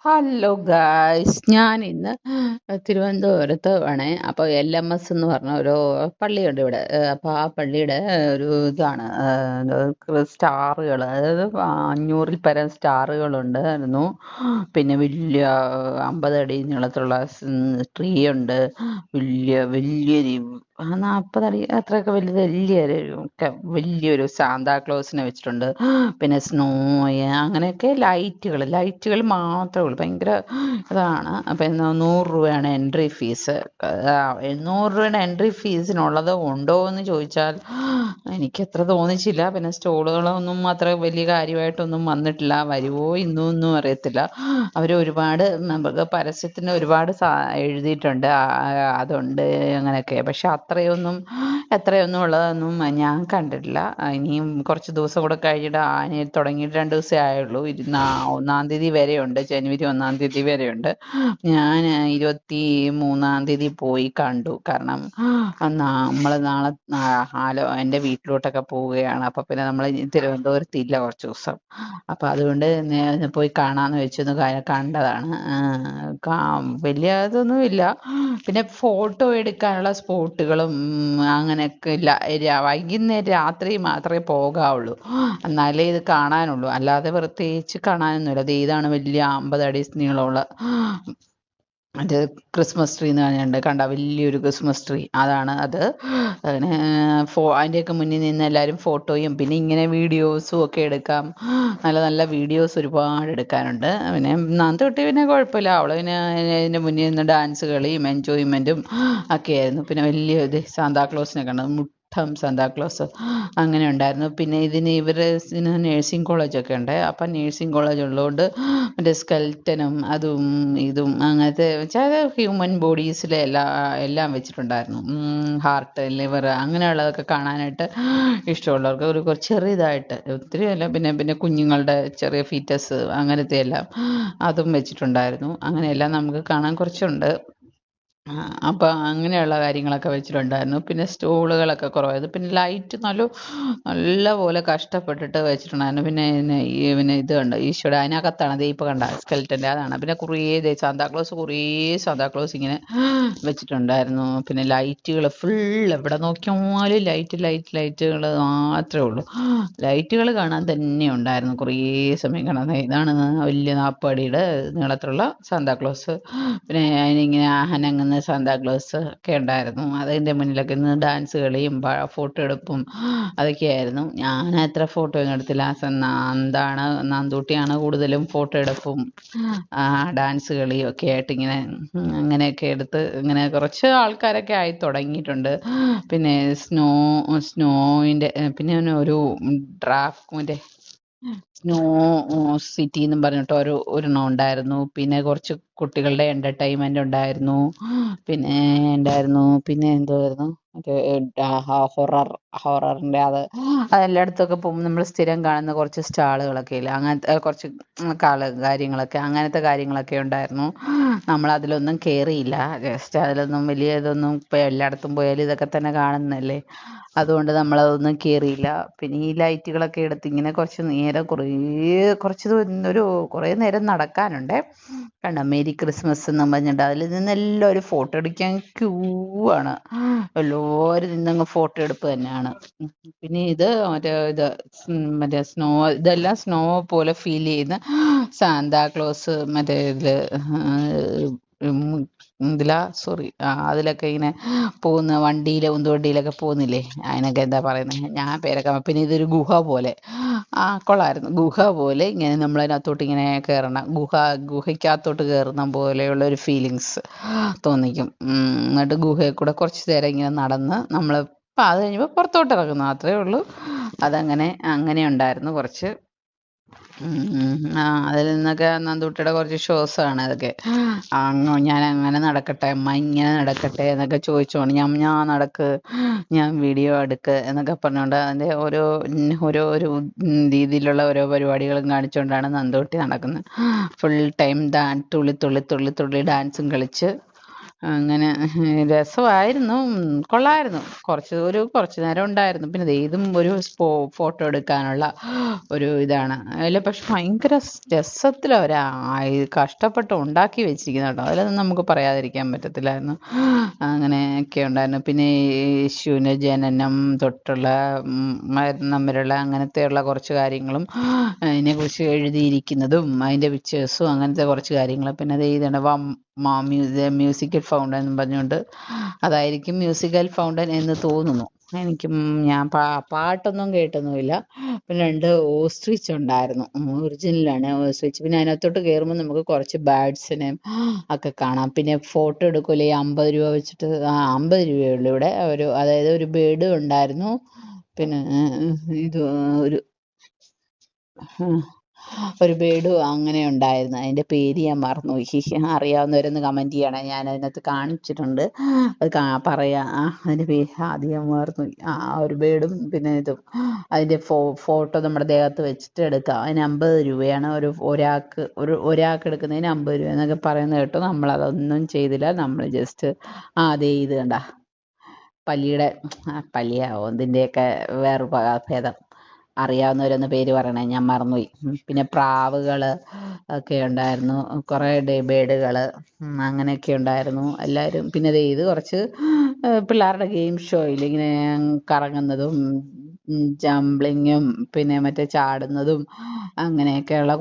Hello guys, ഞാൻ ഇന്ന് തിരുവനന്തപുരത്ത് ആണേ. അപ്പോൾ LMS എന്ന് പറഞ്ഞ ഒരു പള്ളിയുണ്ട് ഇവിടെ. അപ്പോൾ ആ പള്ളിയുടെ ഒരു ഇതാണ് സ്റ്റാറുകൾ, അതായത് 500-ൽ പരം സ്റ്റാറുകളുണ്ടായിരുന്നു. പിന്നെ വലിയ 50 അടി നീളത്തിലുള്ള ട്രീ ഉണ്ട്. വലിയ വലിയൊരു 40 അടി അത്രയൊക്കെ വലുത്, വലിയൊരു സാന്താക്ലോസിനെ വെച്ചിട്ടുണ്ട്. പിന്നെ സ്നോ, അങ്ങനെയൊക്കെ ലൈറ്റുകൾ മാത്രമേ ഉള്ളൂ. ഭയങ്കര ഇതാണ്. അപ്പം 100 രൂപയാണ് എൻട്രി ഫീസ്. 800 രൂപയുടെ എൻട്രി ഫീസിനുള്ളത് ഉണ്ടോ എന്ന് ചോദിച്ചാൽ എനിക്കത്ര തോന്നിച്ചില്ല. പിന്നെ സ്റ്റോളുകളൊന്നും അത്ര വലിയ കാര്യമായിട്ടൊന്നും വന്നിട്ടില്ല. വരുമോ ഇന്നൊന്നും അറിയത്തില്ല. അവർ ഒരുപാട് നമുക്ക് പരസ്യത്തിന് ഒരുപാട് എഴുതിയിട്ടുണ്ട്, അതുണ്ട് അങ്ങനെയൊക്കെ. പക്ഷെ എത്രയൊന്നും ഉള്ളതൊന്നും ഞാൻ കണ്ടിട്ടില്ല. ഇനിയും കുറച്ച് ദിവസം കൂടെ കഴിഞ്ഞിട്ട് ആന തുടങ്ങിയിട്ട് 2 ദിവസമേ ആയുള്ളൂ. 1-ാം തീയതി വരെയുണ്ട്, ജനുവരി 1-ാം തീയതി വരെയുണ്ട്. ഞാൻ 23-ാം തീയതി പോയി കണ്ടു. കാരണം നമ്മൾ നാളെ എൻ്റെ വീട്ടിലോട്ടൊക്കെ പോവുകയാണ്. അപ്പം പിന്നെ നമ്മൾ തിരുവനന്തപുരത്ത് ഇല്ല കുറച്ച് ദിവസം. അപ്പം അതുകൊണ്ട് പോയി കാണാമെന്ന് വെച്ചൊന്ന് കണ്ടതാണ്. വലിയ ഇതൊന്നും ഇല്ല. പിന്നെ ഫോട്ടോ എടുക്കാനുള്ള സ്പോട്ടുകളും അങ്ങനെയൊക്കെ ഇല്ല. വൈകുന്നേരം രാത്രി മാത്രമേ പോകാവുള്ളൂ, എന്നാലേ ഇത് കാണാനുള്ളൂ. അല്ലാതെ പ്രത്യേകിച്ച് കാണാനൊന്നുമില്ല. ദേ ഇതാണ് വലിയ 50 അടി നീളമുള്ള മറ്റേ ക്രിസ്മസ് ട്രീ എന്ന് പറഞ്ഞിട്ടുണ്ട്. കണ്ട വലിയൊരു ക്രിസ്മസ് ട്രീ, അതാണ് അത്. അങ്ങനെ അതിൻ്റെയൊക്കെ മുന്നിൽ നിന്ന് എല്ലാവരും ഫോട്ടോയും പിന്നെ ഇങ്ങനെ വീഡിയോസും ഒക്കെ എടുക്കാം. നല്ല നല്ല വീഡിയോസ് ഒരുപാട് എടുക്കാനുണ്ട്. പിന്നെ നന്ദുട്ടി പിന്നെ കുഴപ്പമില്ല, അവൾ പിന്നെ ഇതിൻ്റെ മുന്നിൽ നിന്ന് ഡാൻസ് കളിയും എൻജോയ്മെൻറ്റും ഒക്കെ ആയിരുന്നു. പിന്നെ വലിയ ഇത് സാന്താക്ലോസിനെ കണ്ടത്, സാന്താക്ലോസ് അങ്ങനെ ഉണ്ടായിരുന്നു. പിന്നെ ഇതിന് നേഴ്സിംഗ് കോളേജൊക്കെ ഉണ്ട്. അപ്പം നേഴ്സിംഗ് കോളേജ് ഉള്ളതുകൊണ്ട് മറ്റേ സ്കെൽറ്റനും അതും ഇതും അങ്ങനത്തെ വെച്ചാൽ ഹ്യൂമൻ ബോഡീസിലെ എല്ലാം വെച്ചിട്ടുണ്ടായിരുന്നു. ഹാർട്ട്, ലിവർ അങ്ങനെയുള്ളതൊക്കെ കാണാനായിട്ട് ഇഷ്ടമുള്ളവർക്ക് ഒരു ചെറിയതായിട്ട്, ഒത്തിരി അല്ല. പിന്നെ പിന്നെ കുഞ്ഞുങ്ങളുടെ ചെറിയ ഫീറ്റസ് അങ്ങനത്തെ എല്ലാം അതും വെച്ചിട്ടുണ്ടായിരുന്നു. അങ്ങനെയെല്ലാം നമുക്ക് കാണാൻ കുറച്ചുണ്ട്. അപ്പം അങ്ങനെയുള്ള കാര്യങ്ങളൊക്കെ വെച്ചിട്ടുണ്ടായിരുന്നു. പിന്നെ സ്റ്റോളുകളൊക്കെ കുറവായിരുന്നു. പിന്നെ ലൈറ്റ് നല്ല പോലെ കഷ്ടപ്പെട്ടിട്ട് വെച്ചിട്ടുണ്ടായിരുന്നു. പിന്നെ ഇത് കണ്ടോ, ഈശോയുടെ അതിനകത്താണ് ദേ ഇപ്പോൾ കണ്ട സ്കെൽറ്റൻ്റെ, അതാണ്. പിന്നെ കുറേ സാന്താക്ലോസ് ഇങ്ങനെ വെച്ചിട്ടുണ്ടായിരുന്നു. പിന്നെ ലൈറ്റുകൾ എവിടെ നോക്കിയാലും ലൈറ്റുകൾ മാത്രമേ ഉള്ളൂ. ലൈറ്റുകൾ കാണാൻ തന്നെ ഉണ്ടായിരുന്നു കുറേ സമയം കാണാൻ. ഇതാണ് വലിയ 40 അടിയുടെ നീളത്തിലുള്ള സാന്താക്ലോസ്. പിന്നെ അതിനിങ്ങനെ അനങ്ങുന്ന സാന്താക്ലോസ് ഒക്കെ ഉണ്ടായിരുന്നു. അതിൻ്റെ മുന്നിലൊക്കെ നിന്ന് ഡാൻസ് കളിയും ഫോട്ടോ എടുപ്പും അതൊക്കെയായിരുന്നു. ഞാൻ അത്ര ഫോട്ടോ ഒന്നും എടുത്തില്ല. നന്ദൂട്ടിയാണ് കൂടുതലും ഫോട്ടോ എടുപ്പും ഡാൻസ് കളിയും ഒക്കെ ആയിട്ട് ഇങ്ങനെ അങ്ങനെയൊക്കെ എടുത്ത് ഇങ്ങനെ കുറച്ച് ആൾക്കാരൊക്കെ ആയി തുടങ്ങിയിട്ടുണ്ട്. പിന്നെ സ്നോയിൻ്റെ പിന്നെ ഒരു മറ്റേ സ്നോ സിറ്റി എന്നും പറഞ്ഞിട്ട് ഒരെണ്ണം ഉണ്ടായിരുന്നു. പിന്നെ കുറച്ച് കുട്ടികളുടെ എൻ്റർടൈൻമെൻ്റ് ഉണ്ടായിരുന്നു. പിന്നെ എന്തുവായിരുന്നു, മറ്റേ ഹൊററിൻ്റെ അതെല്ലായിടത്തൊക്കെ പോകുമ്പോൾ നമ്മൾ സ്ഥിരം കാണുന്ന കുറച്ച് സ്റ്റാളുകളൊക്കെ ഇല്ല, അങ്ങനത്തെ കുറച്ച് കാര്യങ്ങളൊക്കെ, അങ്ങനത്തെ കാര്യങ്ങളൊക്കെ ഉണ്ടായിരുന്നു. നമ്മളതിലൊന്നും കയറിയില്ല. ജസ്റ്റ് അതിലൊന്നും വലിയ ഇതൊന്നും, ഇപ്പോൾ എല്ലായിടത്തും പോയാലും ഇതൊക്കെ തന്നെ കാണുന്നതല്ലേ, അതുകൊണ്ട് നമ്മളതൊന്നും കയറിയില്ല. പിന്നെ ഈ ലൈറ്റുകളൊക്കെ എടുത്ത് ഇങ്ങനെ കുറേ നേരം നടക്കാനുണ്ട്. കണ്ടോ, മേരി ക്രിസ്മസ് എന്നും പറഞ്ഞിട്ട് അതിൽ നിന്ന് എല്ലാവരും ഫോട്ടോ എടുക്കാൻ ക്യൂ ആണ്. എല്ലാവരും നിന്നങ്ങ് ഫോട്ടോ എടുപ്പ് തന്നെയാണ്. പിന്നെ മറ്റേ ഇതെല്ലാം സ്നോ പോലെ ഫീൽ ചെയ്യുന്ന സാന്താക്ലോസ് മറ്റേ അതിലൊക്കെ ഇങ്ങനെ പോകുന്ന ഉന്തുവണ്ടിയിലൊക്കെ പോകുന്നില്ലേ, അതിനൊക്കെ എന്താ പറയുന്നത്, ഞാൻ പേരൊക്കെ. പിന്നെ ഇതൊരു ഗുഹ പോലെ കൊള്ളായിരുന്നു. ഗുഹ പോലെ ഇങ്ങനെ നമ്മളതിനകത്തോട്ട് ഇങ്ങനെ കയറണം, ഗുഹയ്ക്കകത്തോട്ട് കയറുന്ന പോലെയുള്ള ഒരു ഫീലിങ്സ് തോന്നിക്കും. എന്നിട്ട് ഗുഹയിൽ കൂടെ കുറച്ച് നേരം ഇങ്ങനെ നടന്ന് നമ്മൾ അത് കഴിഞ്ഞപ്പോൾ പുറത്തോട്ട് ഇറങ്ങുന്നു, അത്രയേ ഉള്ളൂ. അങ്ങനെ ഉണ്ടായിരുന്നു കുറച്ച്. അതിൽ നിന്നൊക്കെ നന്ദൂട്ടിയുടെ കുറച്ച് ഷോസാണ് അതൊക്കെ. ഞാൻ അങ്ങനെ നടക്കട്ടെ അമ്മ, ഇങ്ങനെ നടക്കട്ടെ എന്നൊക്കെ ചോദിച്ചോണ്ട് ഞാൻ നടക്ക്, ഞാൻ വീഡിയോ എടുക്ക് എന്നൊക്കെ പറഞ്ഞുകൊണ്ട് അതിൻ്റെ ഓരോ രീതിയിലുള്ള ഓരോ പരിപാടികളും കാണിച്ചുകൊണ്ടാണ് നന്ദൂട്ടി നടക്കുന്നത്. ഫുൾ ടൈം തുള്ളി തുള്ളി തുള്ളി തുള്ളി ഡാൻസും കളിച്ച് അങ്ങനെ രസമായിരുന്നു. കൊള്ളായിരുന്നു. കുറച്ച് നേരം ഉണ്ടായിരുന്നു. പിന്നെ ദേ ഇതും ഒരു ഫോട്ടോ എടുക്കാനുള്ള ഒരു ഇതാണ്. അതിൽ പക്ഷെ ഭയങ്കര രസത്തിൽ അവർ കഷ്ടപ്പെട്ട് ഉണ്ടാക്കി വെച്ചിരിക്കുന്ന കേട്ടോ. അതിലൊന്നും നമുക്ക് പറയാതിരിക്കാൻ പറ്റത്തില്ലായിരുന്നു. അങ്ങനെയൊക്കെ ഉണ്ടായിരുന്നു. പിന്നെ യേശുവിൻ്റെ ജനനം തൊട്ടുള്ള മരണം തമ്മിലുള്ള അങ്ങനത്തെയുള്ള കുറച്ച് കാര്യങ്ങളും അതിനെക്കുറിച്ച് എഴുതിയിരിക്കുന്നതും അതിൻ്റെ പിക്ചേഴ്സും അങ്ങനത്തെ കുറച്ച് കാര്യങ്ങൾ. പിന്നെ അത് എഴുതേണ്ട മ്യൂസിക്കൽ ഫൗണ്ടൻ എന്ന് പറഞ്ഞുകൊണ്ട് അതായിരിക്കും മ്യൂസിക്കൽ ഫൗണ്ടൻ എന്ന് തോന്നുന്നു. എനിക്കും ഞാൻ പാട്ടൊന്നും കേട്ടൊന്നുമില്ല. പിന്നെ 2 ഓസ്ട്രിച്ച് ഉണ്ടായിരുന്നു. ഒറിജിനലാണ് ഓസ്ട്രിച്ച്. പിന്നെ അതിനകത്തോട്ട് കയറുമ്പോൾ നമുക്ക് കുറച്ച് ബേർഡ്സിനെ ഒക്കെ കാണാം. പിന്നെ ഫോട്ടോ എടുക്കൂലേ 50 രൂപ വെച്ചിട്ട്. 50 രൂപയുള്ളൂ ഇവിടെ. അതായത് ഒരു ബേർഡ് ഉണ്ടായിരുന്നു. പിന്നെ ഇത് ഒരു ഒരു ബേഡും അങ്ങനെ ഉണ്ടായിരുന്നു. അതിൻ്റെ പേര് ഞാൻ മറന്നുപോയി. അറിയാവുന്നവരൊന്ന് കമൻറ്റ് ചെയ്യണേ. ഞാൻ അതിനകത്ത് കാണിച്ചിട്ടുണ്ട്. അത് പറയാം. അതിൻ്റെ പേര് ആദ്യം മറന്നുപോയി. ഒരു ബേഡും പിന്നെ ഇതും. അതിൻ്റെ ഫോട്ടോ നമ്മുടെ ദേഹത്ത് വെച്ചിട്ട് എടുക്കാം. അതിന് 50 രൂപയാണ്. ഒരാൾക്ക് എടുക്കുന്നതിന് 50 രൂപ എന്നൊക്കെ പറയുന്നത് കേട്ടു. നമ്മളതൊന്നും ചെയ്തില്ല. നമ്മൾ ജസ്റ്റ് അതേ ഇത് കണ്ട പല്ലിയാവോ ഇതിൻ്റെയൊക്കെ വേറെ ഭേദം അറിയാവുന്നവരൊന്ന് പേര് പറയണേ. ഞാൻ മറന്നുപോയി. പിന്നെ പ്രാവുകൾ ഒക്കെ ഉണ്ടായിരുന്നു. കുറേ ബേഡുകൾ അങ്ങനെയൊക്കെ ഉണ്ടായിരുന്നു. എല്ലാവരും പിന്നെ ഇത് കുറച്ച് പിള്ളേരുടെ ഗെയിം ഷോയിൽ ഇങ്ങനെ കറങ്ങുന്നതും ജംപ്ലിങ്ങും പിന്നെ മറ്റേ ചാടുന്നതും അങ്ങനെയൊക്കെയുള്ള